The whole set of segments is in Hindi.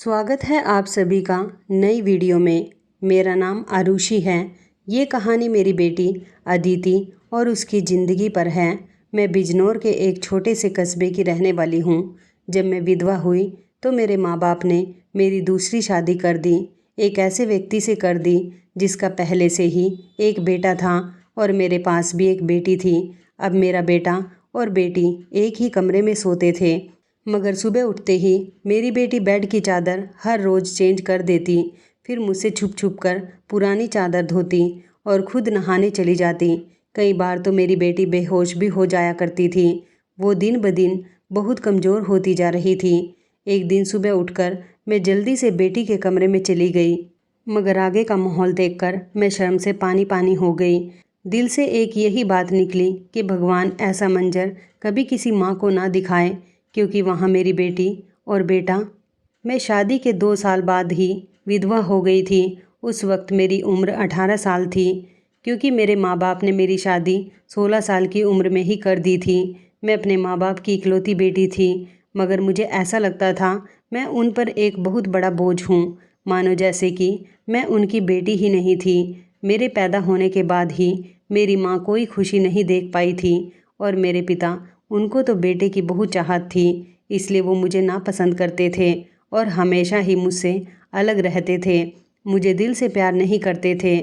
स्वागत है आप सभी का नई वीडियो में। मेरा नाम आरुषि है। ये कहानी मेरी बेटी अदिति और उसकी ज़िंदगी पर है। मैं बिजनौर के एक छोटे से कस्बे की रहने वाली हूँ। जब मैं विधवा हुई तो मेरे माँ बाप ने मेरी दूसरी शादी कर दी। एक ऐसे व्यक्ति से कर दी जिसका पहले से ही एक बेटा था और मेरे पास भी एक बेटी थी। अब मेरा बेटा और बेटी एक ही कमरे में सोते थे, मगर सुबह उठते ही मेरी बेटी बेड की चादर हर रोज़ चेंज कर देती, फिर मुझसे छुप छुप कर पुरानी चादर धोती और खुद नहाने चली जाती। कई बार तो मेरी बेटी बेहोश भी हो जाया करती थी। वो दिन ब दिन बहुत कमज़ोर होती जा रही थी। एक दिन सुबह उठकर मैं जल्दी से बेटी के कमरे में चली गई, मगर आगे का माहौल देखकर मैं शर्म से पानी पानी हो गई। दिल से एक यही बात निकली कि भगवान ऐसा मंजर कभी किसी माँ को ना दिखाए, क्योंकि वहाँ मेरी बेटी और बेटा। मैं शादी के 2 साल बाद ही विधवा हो गई थी। उस वक्त मेरी उम्र 18 साल थी, क्योंकि मेरे माँ बाप ने मेरी शादी 16 साल की उम्र में ही कर दी थी। मैं अपने माँ बाप की इकलौती बेटी थी, मगर मुझे ऐसा लगता था मैं उन पर एक बहुत बड़ा बोझ हूँ, मानो जैसे कि मैं उनकी बेटी ही नहीं थी। मेरे पैदा होने के बाद ही मेरी माँ कोई खुशी नहीं देख पाई थी और मेरे पिता, उनको तो बेटे की बहुत चाहत थी, इसलिए वो मुझे नापसंद करते थे और हमेशा ही मुझसे अलग रहते थे। मुझे दिल से प्यार नहीं करते थे।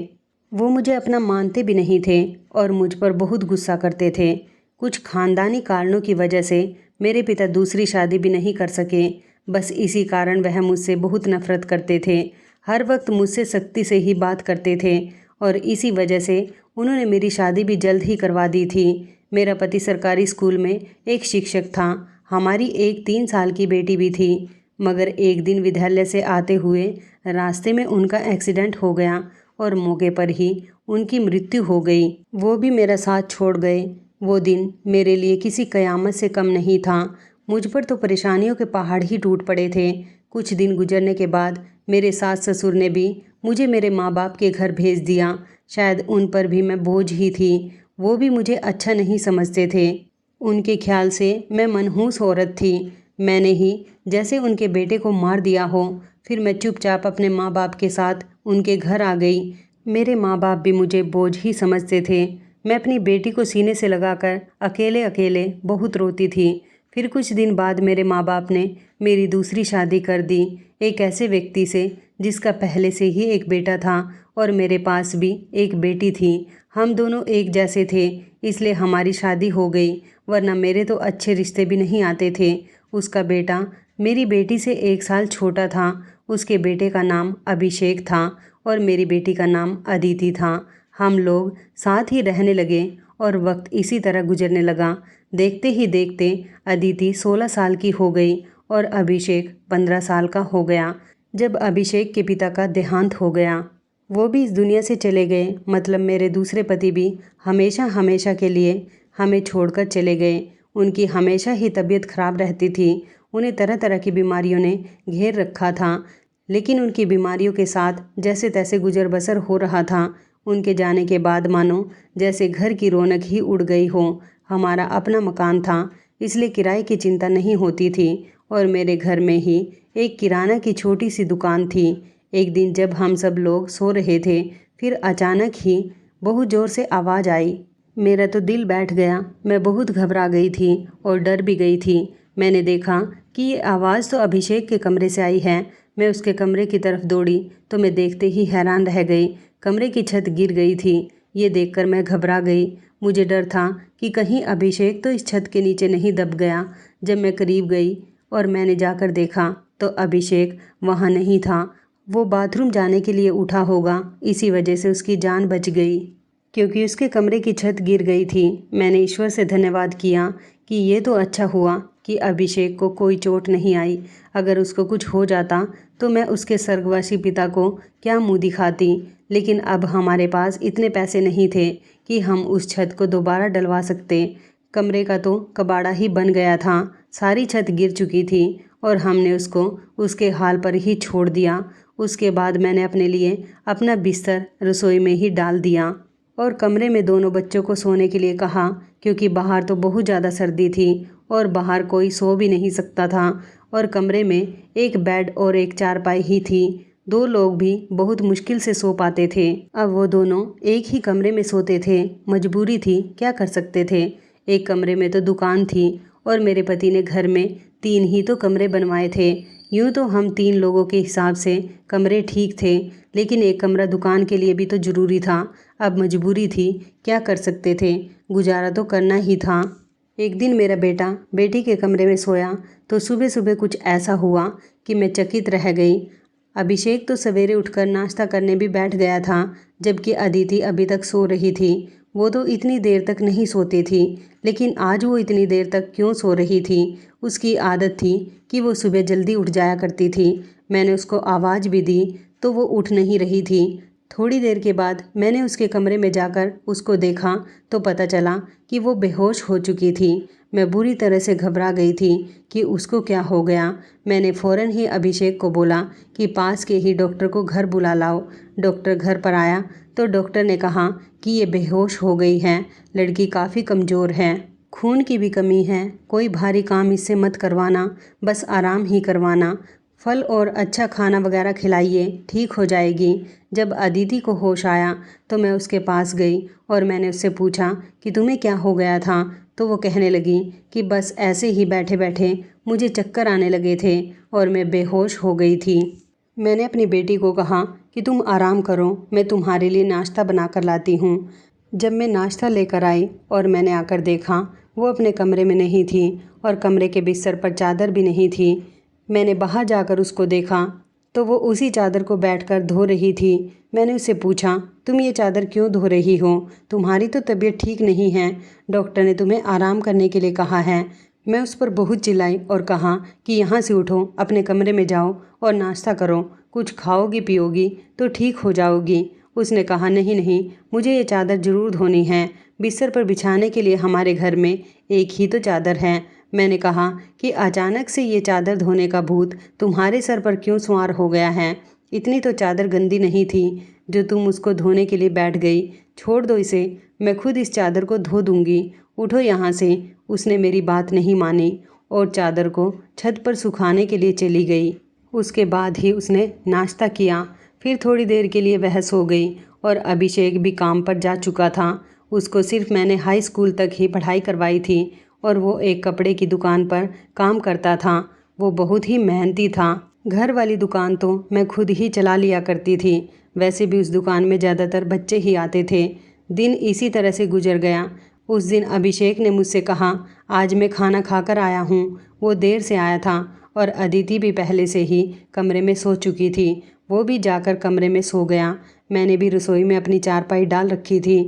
वो मुझे अपना मानते भी नहीं थे और मुझ पर बहुत गुस्सा करते थे। कुछ खानदानी कारणों की वजह से मेरे पिता दूसरी शादी भी नहीं कर सके। बस इसी कारण वह मुझसे बहुत नफरत करते थे। हर वक्त मुझसे सख्ती से ही बात करते थे और इसी वजह से उन्होंने मेरी शादी भी जल्द ही करवा दी थी। मेरा पति सरकारी स्कूल में एक शिक्षक था। हमारी एक 3 साल की बेटी भी थी, मगर एक दिन विद्यालय से आते हुए रास्ते में उनका एक्सीडेंट हो गया और मौके पर ही उनकी मृत्यु हो गई। वो भी मेरा साथ छोड़ गए। वो दिन मेरे लिए किसी कयामत से कम नहीं था। मुझ पर तो परेशानियों के पहाड़ ही टूट पड़े थे। कुछ दिन गुजरने के बाद मेरे सास ससुर ने भी मुझे मेरे माँ बाप के घर भेज दिया। शायद उन पर भी मैं बोझ ही थी। वो भी मुझे अच्छा नहीं समझते थे। उनके ख्याल से मैं मनहूस औरत थी। मैंने ही जैसे उनके बेटे को मार दिया हो। फिर मैं चुपचाप अपने माँ बाप के साथ उनके घर आ गई। मेरे माँ बाप भी मुझे बोझ ही समझते थे। मैं अपनी बेटी को सीने से लगाकर अकेले अकेले बहुत रोती थी। फिर कुछ दिन बाद मेरे माँ बाप ने मेरी दूसरी शादी कर दी, एक ऐसे व्यक्ति से जिसका पहले से ही एक बेटा था और मेरे पास भी एक बेटी थी। हम दोनों एक जैसे थे, इसलिए हमारी शादी हो गई, वरना मेरे तो अच्छे रिश्ते भी नहीं आते थे। उसका बेटा मेरी बेटी से 1 साल छोटा था। उसके बेटे का नाम अभिषेक था और मेरी बेटी का नाम अदिति था। हम लोग साथ ही रहने लगे और वक्त इसी तरह गुजरने लगा। देखते ही देखते अदिति 16 साल की हो गई और अभिषेक 15 साल का हो गया। जब अभिषेक के पिता का देहांत हो गया, वो भी इस दुनिया से चले गए। मतलब मेरे दूसरे पति भी हमेशा हमेशा के लिए हमें छोड़कर चले गए। उनकी हमेशा ही तबीयत खराब रहती थी। उन्हें तरह तरह की बीमारियों ने घेर रखा था, लेकिन उनकी बीमारियों के साथ जैसे तैसे गुजर बसर हो रहा था। उनके जाने के बाद मानो जैसे घर की रौनक ही उड़ गई हो। हमारा अपना मकान था, इसलिए किराए की चिंता नहीं होती थी और मेरे घर में ही एक किराना की छोटी सी दुकान थी। एक दिन जब हम सब लोग सो रहे थे, फिर अचानक ही बहुत ज़ोर से आवाज़ आई। मेरा तो दिल बैठ गया। मैं बहुत घबरा गई थी और डर भी गई थी। मैंने देखा कि ये आवाज़ तो अभिषेक के कमरे से आई है। मैं उसके कमरे की तरफ दौड़ी तो मैं देखते ही हैरान रह गई। कमरे की छत गिर गई थी। ये देखकर मैं घबरा गई। मुझे डर था कि कहीं अभिषेक तो इस छत के नीचे नहीं दब गया। जब मैं करीब गई और मैंने जाकर देखा तो अभिषेक वहाँ नहीं था। वो बाथरूम जाने के लिए उठा होगा, इसी वजह से उसकी जान बच गई, क्योंकि उसके कमरे की छत गिर गई थी। मैंने ईश्वर से धन्यवाद किया कि ये तो अच्छा हुआ कि अभिषेक को कोई चोट नहीं आई। अगर उसको कुछ हो जाता तो मैं उसके स्वर्गवासी पिता को क्या मुंह दिखाती। लेकिन अब हमारे पास इतने पैसे नहीं थे कि हम उस छत को दोबारा डलवा सकते। कमरे का तो कबाड़ा ही बन गया था। सारी छत गिर चुकी थी और हमने उसको उसके हाल पर ही छोड़ दिया। उसके बाद मैंने अपने लिए अपना बिस्तर रसोई में ही डाल दिया और कमरे में दोनों बच्चों को सोने के लिए कहा, क्योंकि बाहर तो बहुत ज़्यादा सर्दी थी और बाहर कोई सो भी नहीं सकता था और कमरे में एक बेड और एक चारपाई ही थी। 2 लोग भी बहुत मुश्किल से सो पाते थे। अब वो दोनों एक ही कमरे में सोते थे। मजबूरी थी, क्या कर सकते थे। एक कमरे में तो दुकान थी और मेरे पति ने घर में 3 ही तो कमरे बनवाए थे। यूँ तो हम 3 लोगों के हिसाब से कमरे ठीक थे, लेकिन एक कमरा दुकान के लिए भी तो ज़रूरी था। अब मजबूरी थी, क्या कर सकते थे, गुजारा तो करना ही था। एक दिन मेरा बेटा बेटी के कमरे में सोया तो सुबह सुबह कुछ ऐसा हुआ कि मैं चकित रह गई। अभिषेक तो सवेरे उठकर नाश्ता करने भी बैठ गया था, जबकि अदिति अभी तक सो रही थी। वो तो इतनी देर तक नहीं सोती थी, लेकिन आज वो इतनी देर तक क्यों सो रही थी। उसकी आदत थी कि वो सुबह जल्दी उठ जाया करती थी। मैंने उसको आवाज़ भी दी तो वो उठ नहीं रही थी। थोड़ी देर के बाद मैंने उसके कमरे में जाकर उसको देखा तो पता चला कि वो बेहोश हो चुकी थी। मैं बुरी तरह से घबरा गई थी कि उसको क्या हो गया। मैंने फ़ौरन ही अभिषेक को बोला कि पास के ही डॉक्टर को घर बुला लाओ। डॉक्टर घर पर आया तो डॉक्टर ने कहा कि ये बेहोश हो गई है, लड़की काफ़ी कमज़ोर है, खून की भी कमी है, कोई भारी काम इससे मत करवाना, बस आराम ही करवाना, फल और अच्छा खाना वगैरह खिलाइए, ठीक हो जाएगी। जब अदिति को होश आया तो मैं उसके पास गई और मैंने उससे पूछा कि तुम्हें क्या हो गया था। तो वो कहने लगी कि बस ऐसे ही बैठे बैठे मुझे चक्कर आने लगे थे और मैं बेहोश हो गई थी। मैंने अपनी बेटी को कहा कि तुम आराम करो, मैं तुम्हारे लिए नाश्ता बना कर लाती हूँ। जब मैं नाश्ता लेकर आई और मैंने आकर देखा वो अपने कमरे में नहीं थी और कमरे के बिस्तर पर चादर भी नहीं थी। मैंने बाहर जाकर उसको देखा तो वो उसी चादर को बैठकर धो रही थी। मैंने उससे पूछा, तुम ये चादर क्यों धो रही हो, तुम्हारी तो तबीयत ठीक नहीं है, डॉक्टर ने तुम्हें आराम करने के लिए कहा है। मैं उस पर बहुत चिल्लाई और कहा कि यहाँ से उठो, अपने कमरे में जाओ और नाश्ता करो, कुछ खाओगी पियोगी तो ठीक हो जाओगी। उसने कहा, नहीं नहीं, मुझे ये चादर ज़रूर धोनी है, बिस्तर पर बिछाने के लिए हमारे घर में एक ही तो चादर है। मैंने कहा कि अचानक से ये चादर धोने का भूत तुम्हारे सर पर क्यों सवार हो गया है। इतनी तो चादर गंदी नहीं थी जो तुम उसको धोने के लिए बैठ गई। छोड़ दो इसे, मैं खुद इस चादर को धो दूंगी, उठो यहाँ से। उसने मेरी बात नहीं मानी और चादर को छत पर सुखाने के लिए चली गई। उसके बाद ही उसने नाश्ता किया। फिर थोड़ी देर के लिए वह सो गई और अभिषेक भी काम पर जा चुका था। उसको सिर्फ मैंने हाई स्कूल तक ही पढ़ाई करवाई थी और वो एक कपड़े की दुकान पर काम करता था। वो बहुत ही मेहनती था। घर वाली दुकान तो मैं खुद ही चला लिया करती थी। वैसे भी उस दुकान में ज़्यादातर बच्चे ही आते थे। दिन इसी तरह से गुजर गया। उस दिन अभिषेक ने मुझसे कहा, आज मैं खाना खाकर आया हूँ। वो देर से आया था और अदिति भी पहले से ही कमरे में सो चुकी थी। वो भी जाकर कमरे में सो गया। मैंने भी रसोई में अपनी चारपाई डाल रखी थी।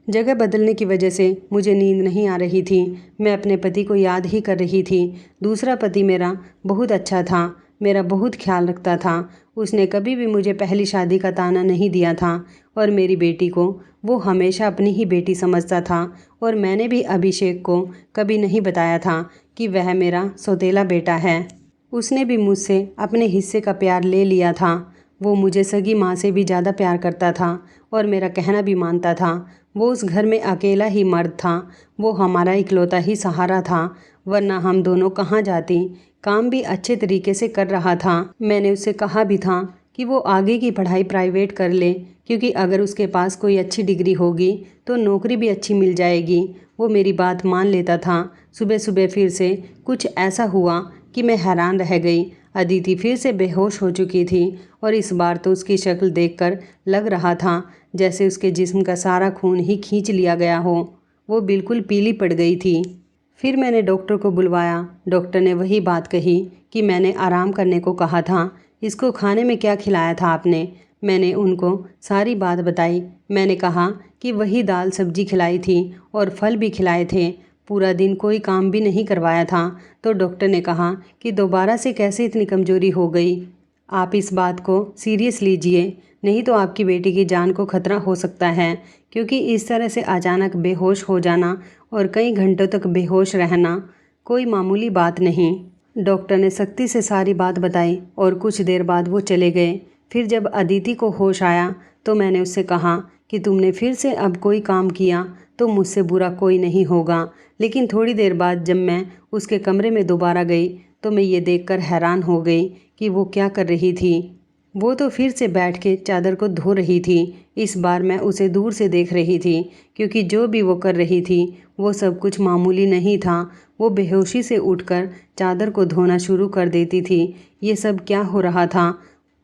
जगह बदलने की वजह से मुझे नींद नहीं आ रही थी। मैं अपने पति को याद ही कर रही थी। दूसरा पति मेरा बहुत अच्छा था, मेरा बहुत ख्याल रखता था। उसने कभी भी मुझे पहली शादी का ताना नहीं दिया था और मेरी बेटी को वो हमेशा अपनी ही बेटी समझता था। और मैंने भी अभिषेक को कभी नहीं बताया था कि वह मेरा सौतेला बेटा है। उसने भी मुझसे अपने हिस्से का प्यार ले लिया था। वो मुझे सगी माँ से भी ज़्यादा प्यार करता था और मेरा कहना भी मानता था। वो उस घर में अकेला ही मर्द था। वो हमारा इकलौता ही सहारा था, वरना हम दोनों कहाँ जाती। काम भी अच्छे तरीके से कर रहा था। मैंने उससे कहा भी था कि वो आगे की पढ़ाई प्राइवेट कर ले, क्योंकि अगर उसके पास कोई अच्छी डिग्री होगी तो नौकरी भी अच्छी मिल जाएगी। वो मेरी बात मान लेता था। सुबह सुबह फिर से कुछ ऐसा हुआ कि मैं हैरान रह गई। अदिति फिर से बेहोश हो चुकी थी और इस बार तो उसकी शक्ल देखकर लग रहा था जैसे उसके जिस्म का सारा खून ही खींच लिया गया हो। वो बिल्कुल पीली पड़ गई थी। फिर मैंने डॉक्टर को बुलवाया। डॉक्टर ने वही बात कही कि मैंने आराम करने को कहा था। इसको खाने में क्या खिलाया था आपने? मैंने उनको सारी बात बताई। मैंने कहा कि वही दाल सब्जी खिलाई थी और फल भी खिलाए थे। पूरा दिन कोई काम भी नहीं करवाया था। तो डॉक्टर ने कहा कि दोबारा से कैसे इतनी कमज़ोरी हो गई। आप इस बात को सीरियस लीजिए, नहीं तो आपकी बेटी की जान को खतरा हो सकता है, क्योंकि इस तरह से अचानक बेहोश हो जाना और कई घंटों तक बेहोश रहना कोई मामूली बात नहीं। डॉक्टर ने सख्ती से सारी बात बताई और कुछ देर बाद वो चले गए। फिर जब अदिति को होश आया तो मैंने उससे कहा कि तुमने फिर से अब कोई काम किया तो मुझसे बुरा कोई नहीं होगा। लेकिन थोड़ी देर बाद जब मैं उसके कमरे में दोबारा गई तो मैं ये देखकर हैरान हो गई कि वो क्या कर रही थी। वो तो फिर से बैठ के चादर को धो रही थी। इस बार मैं उसे दूर से देख रही थी, क्योंकि जो भी वो कर रही थी वो सब कुछ मामूली नहीं था। वो बेहोशी से उठकर चादर को धोना शुरू कर देती थी। ये सब क्या हो रहा था?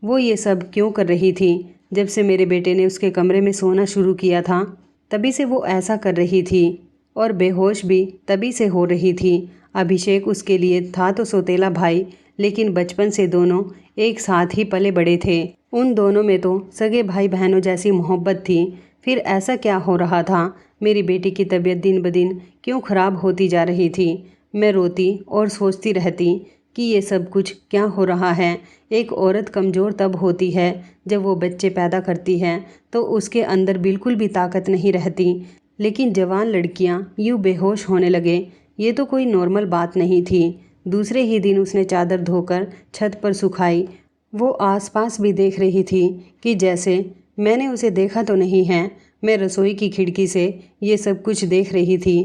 वो ये सब क्यों कर रही थी? जब से मेरे बेटे ने उसके कमरे में सोना शुरू किया था तभी से वो ऐसा कर रही थी, और बेहोश भी तभी से हो रही थी। अभिषेक उसके लिए था तो सौतेला भाई, लेकिन बचपन से दोनों एक साथ ही पले बड़े थे। उन दोनों में तो सगे भाई बहनों जैसी मोहब्बत थी। फिर ऐसा क्या हो रहा था? मेरी बेटी की तबीयत दिन ब दिन क्यों खराब होती जा रही थी? मैं रोती और सोचती रहती कि ये सब कुछ क्या हो रहा है। एक औरत कमज़ोर तब होती है जब वो बच्चे पैदा करती है, तो उसके अंदर बिल्कुल भी ताकत नहीं रहती। लेकिन जवान लड़कियां यूँ बेहोश होने लगे, ये तो कोई नॉर्मल बात नहीं थी। दूसरे ही दिन उसने चादर धोकर छत पर सुखाई। वो आसपास भी देख रही थी कि जैसे मैंने उसे देखा तो नहीं है। मैं रसोई की खिड़की से ये सब कुछ देख रही थी।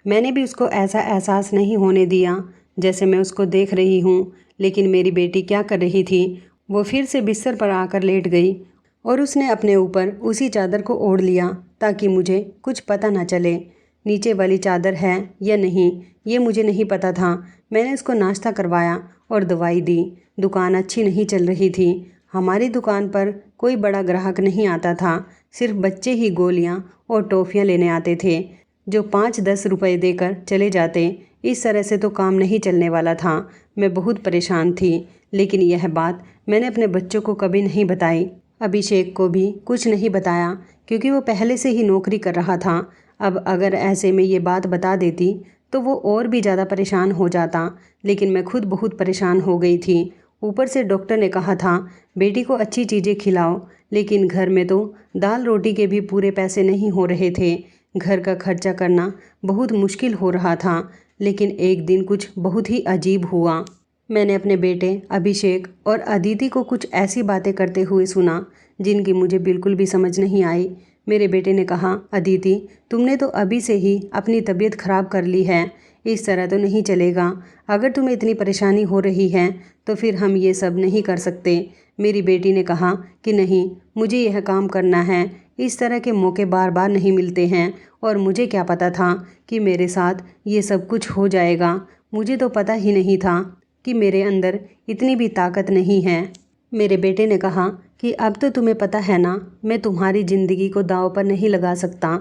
मैंने भी उसको ऐसा एहसास नहीं होने दिया जैसे मैं उसको देख रही हूँ। लेकिन मेरी बेटी क्या कर रही थी? वो फिर से बिस्तर पर आकर लेट गई और उसने अपने ऊपर उसी चादर को ओढ़ लिया ताकि मुझे कुछ पता ना चले। नीचे वाली चादर है या नहीं ये मुझे नहीं पता था। मैंने उसको नाश्ता करवाया और दवाई दी। दुकान अच्छी नहीं चल रही थी। हमारी दुकान पर कोई बड़ा ग्राहक नहीं आता था। सिर्फ बच्चे ही गोलियां और टॉफ़ियाँ लेने आते थे, जो 5-10 रुपए देकर चले जाते। इस तरह से तो काम नहीं चलने वाला था। मैं बहुत परेशान थी, लेकिन यह बात मैंने अपने बच्चों को कभी नहीं बताई। अभिषेक को भी कुछ नहीं बताया, क्योंकि वो पहले से ही नौकरी कर रहा था। अब अगर ऐसे में ये बात बता देती तो वो और भी ज़्यादा परेशान हो जाता। लेकिन मैं खुद बहुत परेशान हो गई थी। ऊपर से डॉक्टर ने कहा था बेटी को अच्छी चीज़ें खिलाओ, लेकिन घर में तो दाल रोटी के भी पूरे पैसे नहीं हो रहे थे। घर का खर्चा करना बहुत मुश्किल हो रहा था। लेकिन एक दिन कुछ बहुत ही अजीब हुआ। मैंने अपने बेटे अभिषेक और अदिति को कुछ ऐसी बातें करते हुए सुना जिनकी मुझे बिल्कुल भी समझ नहीं आई। मेरे बेटे ने कहा, अदिति तुमने तो अभी से ही अपनी तबीयत खराब कर ली है। इस तरह तो नहीं चलेगा। अगर तुम्हें इतनी परेशानी हो रही है तो फिर हम ये सब नहीं कर सकते। मेरी बेटी ने कहा कि नहीं, मुझे यह काम करना है। इस तरह के मौके बार बार नहीं मिलते हैं, और मुझे क्या पता था कि मेरे साथ ये सब कुछ हो जाएगा। मुझे तो पता ही नहीं था कि मेरे अंदर इतनी भी ताकत नहीं है। मेरे बेटे ने कहा कि अब तो तुम्हें पता है ना, मैं तुम्हारी ज़िंदगी को दांव पर नहीं लगा सकता।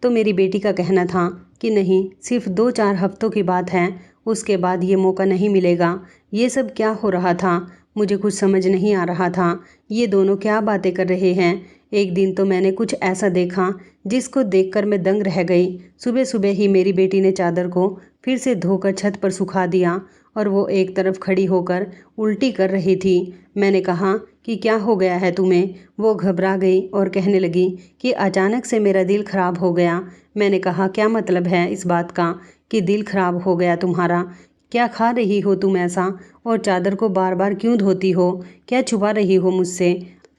तो मेरी बेटी का कहना था कि नहीं, सिर्फ 2-4 हफ्तों की बात है, उसके बाद ये मौका नहीं मिलेगा। ये सब क्या हो रहा था? मुझे कुछ समझ नहीं आ रहा था। ये दोनों क्या बातें कर रहे हैं? एक दिन तो मैंने कुछ ऐसा देखा जिसको देखकर मैं दंग रह गई। सुबह सुबह ही मेरी बेटी ने चादर को फिर से धोकर छत पर सुखा दिया और वो एक तरफ खड़ी होकर उल्टी कर रही थी। मैंने कहा कि क्या हो गया है तुम्हें? वो घबरा गई और कहने लगी कि अचानक से मेरा दिल खराब हो गया। मैंने कहा, क्या मतलब है इस बात का कि दिल खराब हो गया तुम्हारा? क्या खा रही हो तुम ऐसा? और चादर को बार बार क्यों धोती हो? क्या छुपा रही हो मुझसे?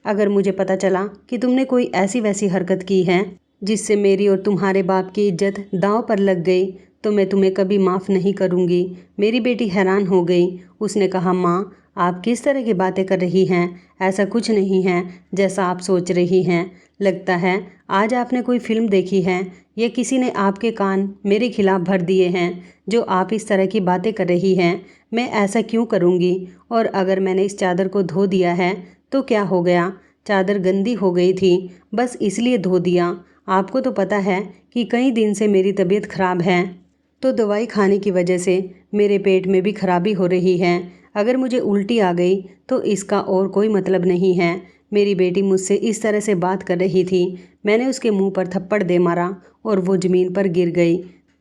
अगर मुझे पता चला कि तुमने कोई ऐसी वैसी हरकत की है जिससे मेरी और तुम्हारे बाप की इज्जत दांव पर लग गई, तो मैं तुम्हें कभी माफ़ नहीं करूँगी। मेरी बेटी हैरान हो गई। उसने कहा, माँ आप किस तरह की बातें कर रही हैं? ऐसा कुछ नहीं है जैसा आप सोच रही हैं। लगता है आज आपने कोई फिल्म देखी है या किसी ने आपके कान मेरे खिलाफ भर दिए हैं जो आप इस तरह की बातें कर रही हैं। मैं ऐसा क्यों करूँगी? और अगर मैंने इस चादर को धो दिया है तो क्या हो गया? चादर गंदी हो गई थी, बस इसलिए धो दिया। आपको तो पता है कि कई दिन से मेरी तबीयत खराब है, तो दवाई खाने की वजह से मेरे पेट में भी खराबी हो रही है। अगर मुझे उल्टी आ गई तो इसका और कोई मतलब नहीं है। मेरी बेटी मुझसे इस तरह से बात कर रही थी। मैंने उसके मुंह पर थप्पड़ दे मारा और वो ज़मीन पर गिर गई।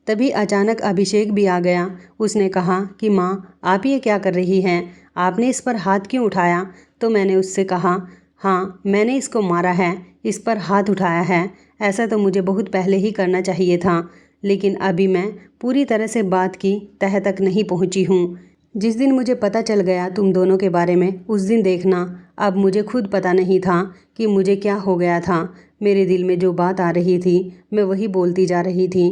तभी अचानक अभिषेक भी आ गया। उसने कहा कि माँ आप ये क्या कर रही हैं? आपने इस पर हाथ क्यों उठाया? तो मैंने उससे कहा, हाँ मैंने इसको मारा है, इस पर हाथ उठाया है। ऐसा तो मुझे बहुत पहले ही करना चाहिए था, लेकिन अभी मैं पूरी तरह से बात की तह तक नहीं पहुंची हूँ। जिस दिन मुझे पता चल गया तुम दोनों के बारे में, उस दिन देखना। अब मुझे खुद पता नहीं था कि मुझे क्या हो गया था। मेरे दिल में जो बात आ रही थी मैं वही बोलती जा रही थी।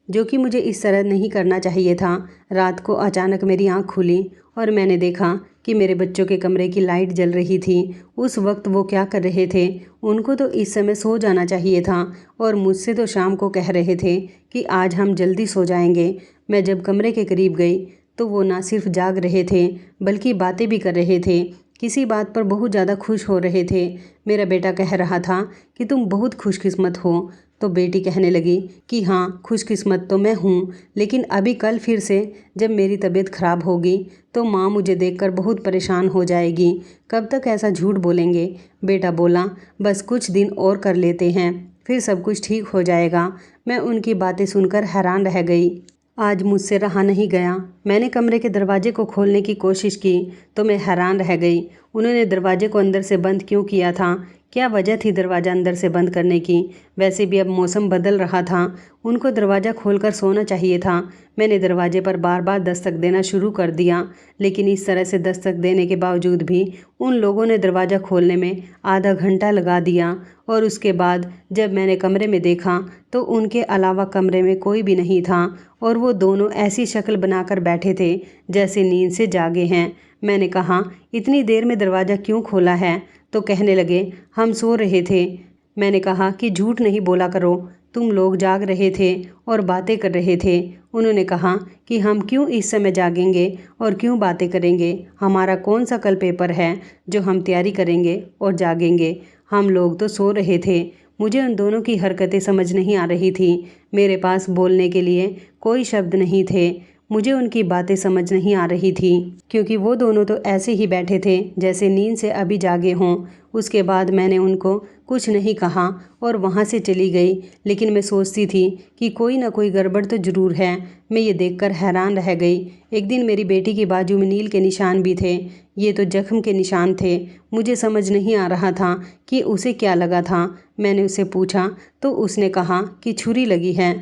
जो कि मुझे इस तरह नहीं करना चाहिए था। रात को अचानक मेरी आँख खुली और मैंने देखा कि मेरे बच्चों के कमरे की लाइट जल रही थी। उस वक्त वो क्या कर रहे थे? उनको तो इस समय सो जाना चाहिए था और मुझसे तो शाम को कह रहे थे कि आज हम जल्दी सो जाएंगे। मैं जब कमरे के करीब गई तो वो ना सिर्फ जाग रहे थे बल्कि बातें भी कर रहे थे। किसी बात पर बहुत ज़्यादा खुश हो रहे थे। मेरा बेटा कह रहा था कि तुम बहुत खुशकिस्मत हो। तो बेटी कहने लगी कि हाँ, खुशकिस्मत तो मैं हूँ, लेकिन अभी कल फिर से जब मेरी तबीयत ख़राब होगी तो माँ मुझे देखकर बहुत परेशान हो जाएगी। कब तक ऐसा झूठ बोलेंगे? बेटा बोला, बस कुछ दिन और कर लेते हैं, फिर सब कुछ ठीक हो जाएगा। मैं उनकी बातें सुनकर हैरान रह गई। आज मुझसे रहा नहीं गया। मैंने कमरे के दरवाजे को खोलने की कोशिश की तो मैं हैरान रह गई। उन्होंने दरवाजे को अंदर से बंद क्यों किया था? क्या वजह थी दरवाज़ा अंदर से बंद करने की? वैसे भी अब मौसम बदल रहा था, उनको दरवाज़ा खोलकर सोना चाहिए था। मैंने दरवाजे पर बार बार दस्तक देना शुरू कर दिया, लेकिन इस तरह से दस्तक देने के बावजूद भी उन लोगों ने दरवाज़ा खोलने में आधा घंटा लगा दिया। और उसके बाद जब मैंने कमरे में देखा तो उनके अलावा कमरे में कोई भी नहीं था और वो दोनों ऐसी शक्ल बनाकर बैठे थे जैसे नींद से जागे हैं। मैंने कहा, इतनी देर में दरवाज़ा क्यों खोला है? तो कहने लगे, हम सो रहे थे। मैंने कहा कि झूठ नहीं बोला करो, तुम लोग जाग रहे थे और बातें कर रहे थे। उन्होंने कहा कि हम क्यों इस समय जागेंगे और क्यों बातें करेंगे? हमारा कौन सा कल पेपर है जो हम तैयारी करेंगे और जागेंगे? हम लोग तो सो रहे थे। मुझे उन दोनों की हरकतें समझ नहीं आ रही थी। मेरे पास बोलने के लिए कोई शब्द नहीं थे। मुझे उनकी बातें समझ नहीं आ रही थी क्योंकि वो दोनों तो ऐसे ही बैठे थे जैसे नींद से अभी जागे हों। उसके बाद मैंने उनको कुछ नहीं कहा और वहाँ से चली गई, लेकिन मैं सोचती थी कि कोई ना कोई गड़बड़ तो ज़रूर है। मैं ये देखकर हैरान रह गई। एक दिन मेरी बेटी की बाजू में नील के निशान भी थे। ये तो जख्म के निशान थे। मुझे समझ नहीं आ रहा था कि उसे क्या लगा था। मैंने उसे पूछा तो उसने कहा कि छुरी लगी है,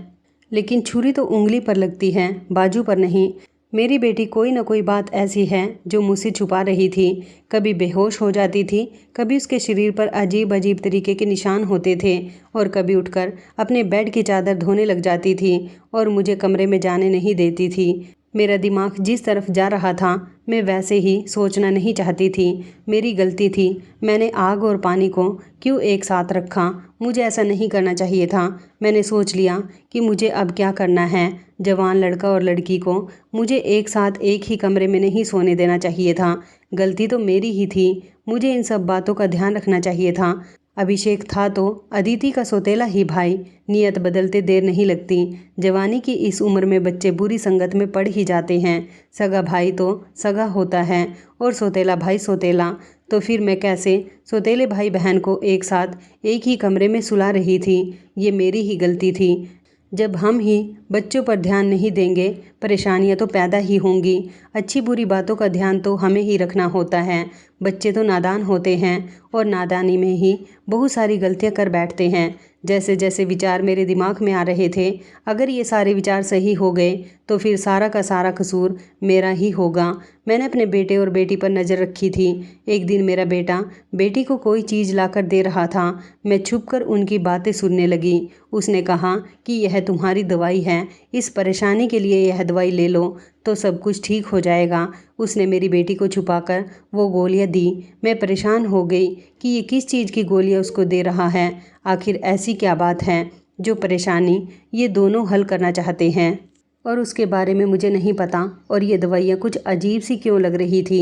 लेकिन छुरी तो उंगली पर लगती है, बाजू पर नहीं। मेरी बेटी कोई ना कोई बात ऐसी है जो मुझसे छुपा रही थी। कभी बेहोश हो जाती थी, कभी उसके शरीर पर अजीब अजीब तरीके के निशान होते थे और कभी उठकर अपने बेड की चादर धोने लग जाती थी और मुझे कमरे में जाने नहीं देती थी। मेरा दिमाग जिस तरफ जा रहा था मैं वैसे ही सोचना नहीं चाहती थी। मेरी गलती थी। मैंने आग और पानी को क्यों एक साथ रखा? मुझे ऐसा नहीं करना चाहिए था। मैंने सोच लिया कि मुझे अब क्या करना है। जवान लड़का और लड़की को मुझे एक साथ एक ही कमरे में नहीं सोने देना चाहिए था। गलती तो मेरी ही थी। मुझे इन सब बातों का ध्यान रखना चाहिए था। अभिषेक था तो अदिति का सौतेला ही भाई। नियत बदलते देर नहीं लगती। जवानी की इस उम्र में बच्चे बुरी संगत में पड़ ही जाते हैं। सगा भाई तो सगा होता है और सौतेला भाई सौतेला। तो फिर मैं कैसे सौतेले भाई बहन को एक साथ एक ही कमरे में सुला रही थी? ये मेरी ही गलती थी। जब हम ही बच्चों पर ध्यान नहीं देंगे, परेशानियां तो पैदा ही होंगी। अच्छी बुरी बातों का ध्यान तो हमें ही रखना होता है। बच्चे तो नादान होते हैं और नादानी में ही बहुत सारी गलतियां कर बैठते हैं। जैसे जैसे विचार मेरे दिमाग में आ रहे थे, अगर ये सारे विचार सही हो गए तो फिर सारा का सारा कसूर मेरा ही होगा। मैंने अपने बेटे और बेटी पर नज़र रखी थी। एक दिन मेरा बेटा बेटी को कोई चीज़ लाकर दे रहा था। मैं छुपकर उनकी बातें सुनने लगी। उसने कहा कि यह तुम्हारी दवाई है, इस परेशानी के लिए यह दवाई ले लो तो सब कुछ ठीक हो जाएगा। उसने मेरी बेटी को छुपाकर वो गोलियां दी। मैं परेशान हो गई कि ये किस चीज़ की गोलियां उसको दे रहा है। आखिर ऐसी क्या बात है जो परेशानी ये दोनों हल करना चाहते हैं और उसके बारे में मुझे नहीं पता। और ये दवाइयाँ कुछ अजीब सी क्यों लग रही थी।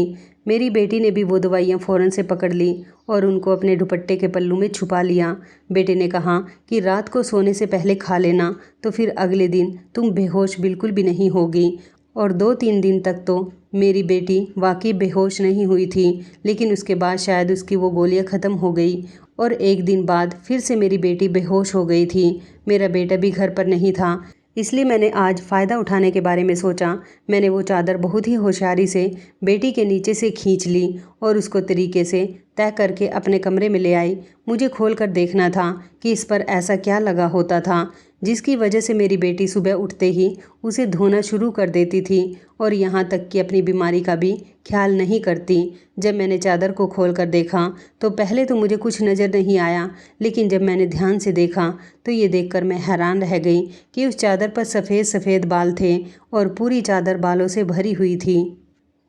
मेरी बेटी ने भी वो दवाइयाँ फ़ौरन से पकड़ ली और उनको अपने दुपट्टे के पल्लू में छुपा लिया। बेटे ने कहा कि रात को सोने से पहले खा लेना तो फिर अगले दिन तुम बेहोश बिल्कुल भी नहीं होगी। और 2-3 दिन तक तो मेरी बेटी वाकई बेहोश नहीं हुई थी, लेकिन उसके बाद शायद उसकी वो गोलियां ख़त्म हो गई और एक दिन बाद फिर से मेरी बेटी बेहोश हो गई थी। मेरा बेटा भी घर पर नहीं था, इसलिए मैंने आज फ़ायदा उठाने के बारे में सोचा। मैंने वो चादर बहुत ही होशियारी से बेटी के नीचे से खींच ली और उसको तरीके से तय करके अपने कमरे में ले आई। मुझे खोलकर देखना था कि इस पर ऐसा क्या लगा होता था जिसकी वजह से मेरी बेटी सुबह उठते ही उसे धोना शुरू कर देती थी और यहाँ तक कि अपनी बीमारी का भी ख्याल नहीं करती। जब मैंने चादर को खोलकर देखा तो पहले तो मुझे कुछ नज़र नहीं आया, लेकिन जब मैंने ध्यान से देखा तो ये देखकर मैं हैरान रह गई कि उस चादर पर सफ़ेद सफ़ेद बाल थे और पूरी चादर बालों से भरी हुई थी।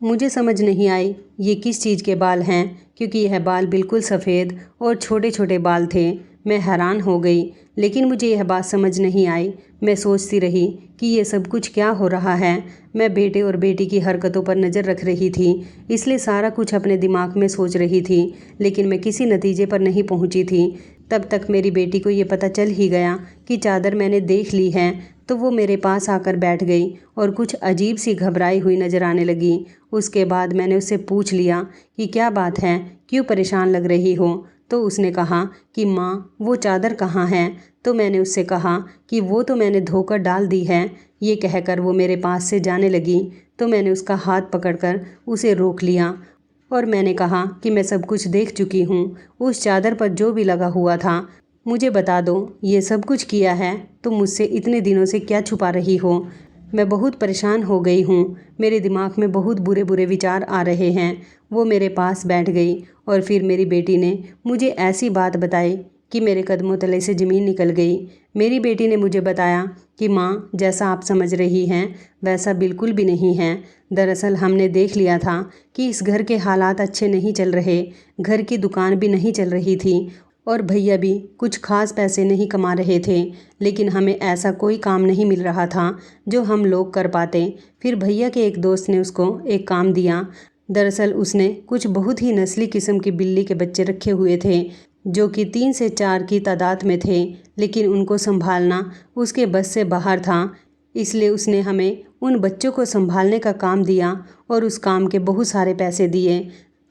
मुझे समझ नहीं आई ये किस चीज़ के बाल हैं, क्योंकि यह बाल बिल्कुल सफ़ेद और छोटे छोटे बाल थे। मैं हैरान हो गई, लेकिन मुझे यह बात समझ नहीं आई। मैं सोचती रही कि ये सब कुछ क्या हो रहा है। मैं बेटे और बेटी की हरकतों पर नज़र रख रही थी, इसलिए सारा कुछ अपने दिमाग में सोच रही थी, लेकिन मैं किसी नतीजे पर नहीं पहुंची थी। तब तक मेरी बेटी को ये पता चल ही गया कि चादर मैंने देख ली है, तो वो मेरे पास आकर बैठ गई और कुछ अजीब सी घबराई हुई नज़र आने लगी। उसके बाद मैंने उससे पूछ लिया कि क्या बात है, क्यों परेशान लग रही हो। तो उसने कहा कि माँ, वो चादर कहाँ है। तो मैंने उससे कहा कि वो तो मैंने धोकर डाल दी है। ये कहकर वो मेरे पास से जाने लगी, तो मैंने उसका हाथ पकड़कर उसे रोक लिया और मैंने कहा कि मैं सब कुछ देख चुकी हूँ। उस चादर पर जो भी लगा हुआ था, मुझे बता दो। ये सब कुछ किया है तो मुझसे इतने दिनों से क्या छुपा रही हो। मैं बहुत परेशान हो गई हूँ, मेरे दिमाग में बहुत बुरे बुरे विचार आ रहे हैं। वो मेरे पास बैठ गई और फिर मेरी बेटी ने मुझे ऐसी बात बताई कि मेरे कदमों तले से ज़मीन निकल गई। मेरी बेटी ने मुझे बताया कि माँ, जैसा आप समझ रही हैं वैसा बिल्कुल भी नहीं है। दरअसल हमने देख लिया था कि इस घर के हालात अच्छे नहीं चल रहे, घर की दुकान भी नहीं चल रही थी और भैया भी कुछ खास पैसे नहीं कमा रहे थे, लेकिन हमें ऐसा कोई काम नहीं मिल रहा था जो हम लोग कर पाते। फिर भैया के एक दोस्त ने उसको एक काम दिया। दरअसल उसने कुछ बहुत ही नस्ली किस्म की बिल्ली के बच्चे रखे हुए थे जो कि 3 से 4 की तादाद में थे, लेकिन उनको संभालना उसके बस से बाहर था। इसलिए उसने हमें उन बच्चों को संभालने का काम दिया और उस काम के बहुत सारे पैसे दिए।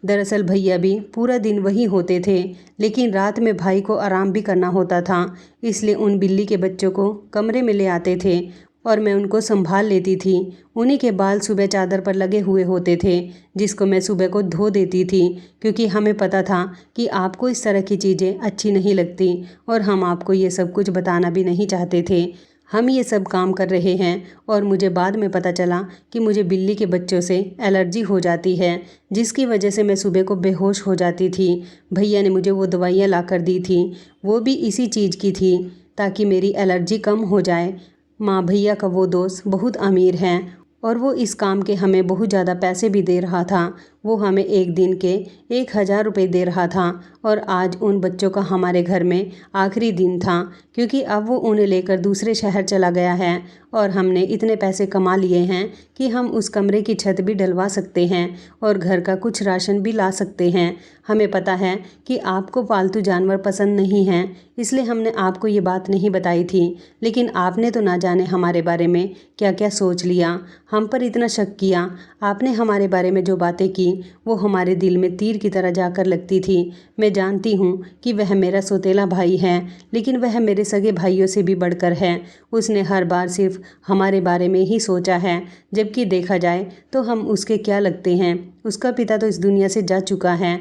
दरअसल भैया भी पूरा दिन वहीं होते थे, लेकिन रात में भाई को आराम भी करना होता था, इसलिए उन बिल्ली के बच्चों को कमरे में ले आते थे और मैं उनको संभाल लेती थी। उन्हीं के बाल सुबह चादर पर लगे हुए होते थे, जिसको मैं सुबह को धो देती थी, क्योंकि हमें पता था कि आपको इस तरह की चीज़ें अच्छी नहीं लगती और हम आपको ये सब कुछ बताना भी नहीं चाहते थे। हम ये सब काम कर रहे हैं और मुझे बाद में पता चला कि मुझे बिल्ली के बच्चों से एलर्जी हो जाती है, जिसकी वजह से मैं सुबह को बेहोश हो जाती थी। भैया ने मुझे वो दवाइयाँ ला कर दी थी, वो भी इसी चीज़ की थी ताकि मेरी एलर्जी कम हो जाए। माँ, भैया का वो दोस्त बहुत अमीर हैं और वो इस काम के हमें बहुत ज़्यादा पैसे भी दे रहा था। वो हमें एक दिन के 1000 रुपये दे रहा था और आज उन बच्चों का हमारे घर में आखिरी दिन था, क्योंकि अब वो उन्हें लेकर दूसरे शहर चला गया है और हमने इतने पैसे कमा लिए हैं कि हम उस कमरे की छत भी डलवा सकते हैं और घर का कुछ राशन भी ला सकते हैं। हमें पता है कि आपको पालतू जानवर पसंद नहीं हैं, इसलिए हमने आपको ये बात नहीं बताई थी, लेकिन आपने तो ना जाने हमारे बारे में क्या क्या सोच लिया, हम पर इतना शक किया। आपने हमारे बारे में जो बातें की वो हमारे दिल में तीर की तरह जाकर लगती थी। मैं जानती हूँ कि वह मेरा सौतेला भाई है, लेकिन वह मेरे सगे भाइयों से भी बढ़कर है। उसने हर बार सिर्फ हमारे बारे में ही सोचा है, जबकि देखा जाए तो हम उसके क्या लगते हैं। उसका पिता तो इस दुनिया से जा चुका है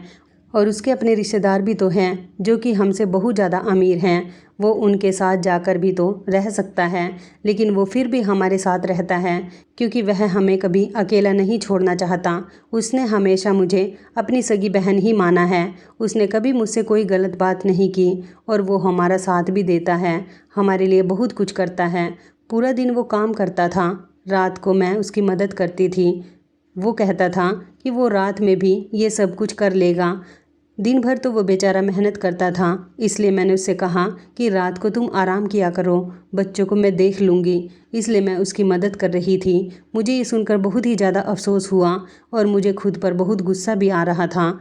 और उसके अपने रिश्तेदार भी तो हैं जो कि हमसे बहुत ज़्यादा अमीर हैं। वो उनके साथ जाकर भी तो रह सकता है, लेकिन वो फिर भी हमारे साथ रहता है क्योंकि वह हमें कभी अकेला नहीं छोड़ना चाहता। उसने हमेशा मुझे अपनी सगी बहन ही माना है। उसने कभी मुझसे कोई गलत बात नहीं की और वो हमारा साथ भी देता है, हमारे लिए बहुत कुछ करता है। पूरा दिन वो काम करता था, रात को मैं उसकी मदद करती थी। वो कहता था कि वो रात में भी ये सब कुछ कर लेगा। दिन भर तो वो बेचारा मेहनत करता था, इसलिए मैंने उससे कहा कि रात को तुम आराम किया करो, बच्चों को मैं देख लूँगी। इसलिए मैं उसकी मदद कर रही थी। मुझे ये सुनकर बहुत ही ज़्यादा अफसोस हुआ और मुझे खुद पर बहुत गुस्सा भी आ रहा था।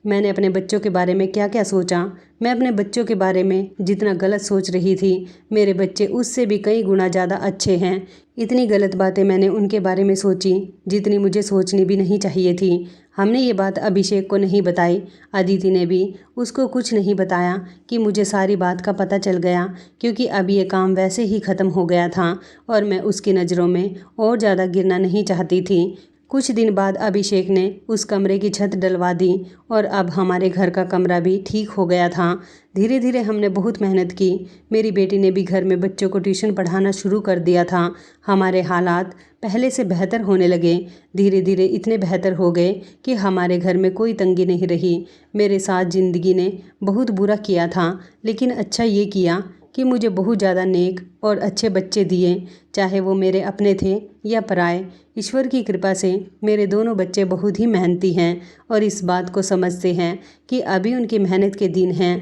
मैंने अपने बच्चों के बारे में क्या क्या सोचा। मैं अपने बच्चों के बारे में जितना गलत सोच रही थी, मेरे बच्चे उससे भी कई गुना ज़्यादा अच्छे हैं। इतनी गलत बातें मैंने उनके बारे में सोची जितनी मुझे सोचनी भी नहीं चाहिए थी। हमने ये बात अभिषेक को नहीं बताई, अदिति ने भी उसको कुछ नहीं बताया कि मुझे सारी बात का पता चल गया, क्योंकि अब ये काम वैसे ही ख़त्म हो गया था और मैं उसकी नज़रों में और ज़्यादा गिरना नहीं चाहती थी। कुछ दिन बाद अभिषेक ने उस कमरे की छत डलवा दी और अब हमारे घर का कमरा भी ठीक हो गया था। धीरे धीरे हमने बहुत मेहनत की। मेरी बेटी ने भी घर में बच्चों को ट्यूशन पढ़ाना शुरू कर दिया था। हमारे हालात पहले से बेहतर होने लगे। धीरे धीरे इतने बेहतर हो गए कि हमारे घर में कोई तंगी नहीं रही। मेरे साथ ज़िंदगी ने बहुत बुरा किया था, लेकिन अच्छा ये किया कि मुझे बहुत ज़्यादा नेक और अच्छे बच्चे दिए, चाहे वो मेरे अपने थे या पराए। ईश्वर की कृपा से मेरे दोनों बच्चे बहुत ही मेहनती हैं और इस बात को समझते हैं कि अभी उनकी मेहनत के दिन हैं।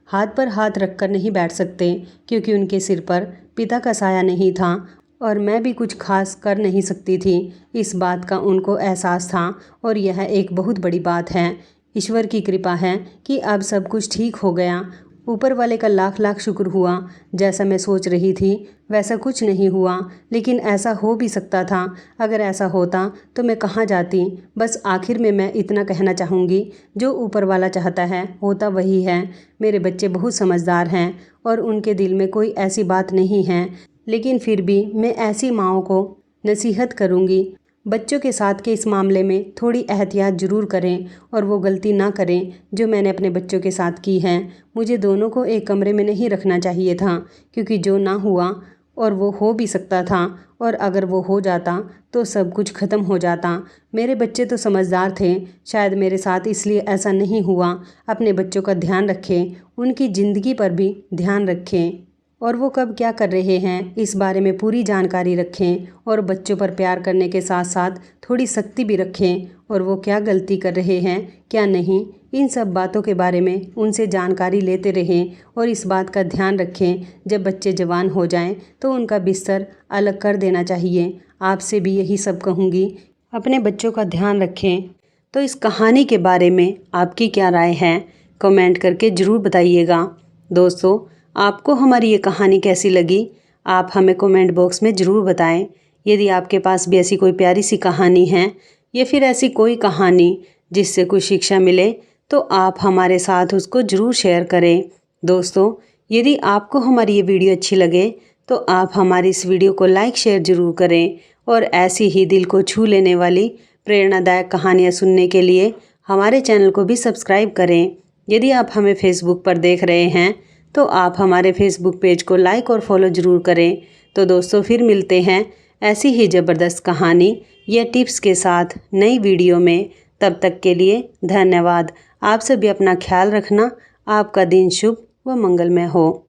हाथ पर हाथ रखकर नहीं बैठ सकते, क्योंकि उनके सिर पर पिता का साया नहीं था और मैं भी कुछ खास कर नहीं सकती थी। इस बात का उनको एहसास था और यह एक बहुत बड़ी बात है। ईश्वर की कृपा है कि अब सब कुछ ठीक हो गया। ऊपर वाले का लाख लाख शुक्र हुआ। जैसा मैं सोच रही थी वैसा कुछ नहीं हुआ, लेकिन ऐसा हो भी सकता था। अगर ऐसा होता तो मैं कहाँ जाती। बस आखिर में मैं इतना कहना चाहूँगी, जो ऊपर वाला चाहता है होता वही है। मेरे बच्चे बहुत समझदार हैं और उनके दिल में कोई ऐसी बात नहीं है, लेकिन फिर भी मैं ऐसी माँओं को नसीहत करूँगी, बच्चों के साथ के इस मामले में थोड़ी एहतियात ज़रूर करें और वो गलती ना करें जो मैंने अपने बच्चों के साथ की है। मुझे दोनों को एक कमरे में नहीं रखना चाहिए था, क्योंकि जो ना हुआ और वो हो भी सकता था, और अगर वो हो जाता तो सब कुछ ख़त्म हो जाता। मेरे बच्चे तो समझदार थे, शायद मेरे साथ इसलिए ऐसा नहीं हुआ। अपने बच्चों का ध्यान रखें, उनकी ज़िंदगी पर भी ध्यान रखें और वो कब क्या कर रहे हैं इस बारे में पूरी जानकारी रखें, और बच्चों पर प्यार करने के साथ साथ थोड़ी सख्ती भी रखें, और वो क्या गलती कर रहे हैं क्या नहीं, इन सब बातों के बारे में उनसे जानकारी लेते रहें। और इस बात का ध्यान रखें, जब बच्चे जवान हो जाएं तो उनका बिस्तर अलग कर देना चाहिए। आपसे भी यही सब कहूँगी, अपने बच्चों का ध्यान रखें। तो इस कहानी के बारे में आपकी क्या राय है, कमेंट करके ज़रूर बताइएगा। दोस्तों, आपको हमारी ये कहानी कैसी लगी, आप हमें कमेंट बॉक्स में ज़रूर बताएं। यदि आपके पास भी ऐसी कोई प्यारी सी कहानी है या फिर ऐसी कोई कहानी जिससे कुछ शिक्षा मिले, तो आप हमारे साथ उसको ज़रूर शेयर करें। दोस्तों, यदि आपको हमारी ये वीडियो अच्छी लगे तो आप हमारी इस वीडियो को लाइक शेयर ज़रूर करें, और ऐसी ही दिल को छू लेने वाली प्रेरणादायक कहानियाँ सुनने के लिए हमारे चैनल को भी सब्सक्राइब करें। यदि आप हमें फेसबुक पर देख रहे हैं तो आप हमारे फेसबुक पेज को लाइक और फॉलो ज़रूर करें। तो दोस्तों, फिर मिलते हैं ऐसी ही ज़बरदस्त कहानी या टिप्स के साथ नई वीडियो में। तब तक के लिए धन्यवाद। आप सभी अपना ख्याल रखना। आपका दिन शुभ व मंगलमय हो।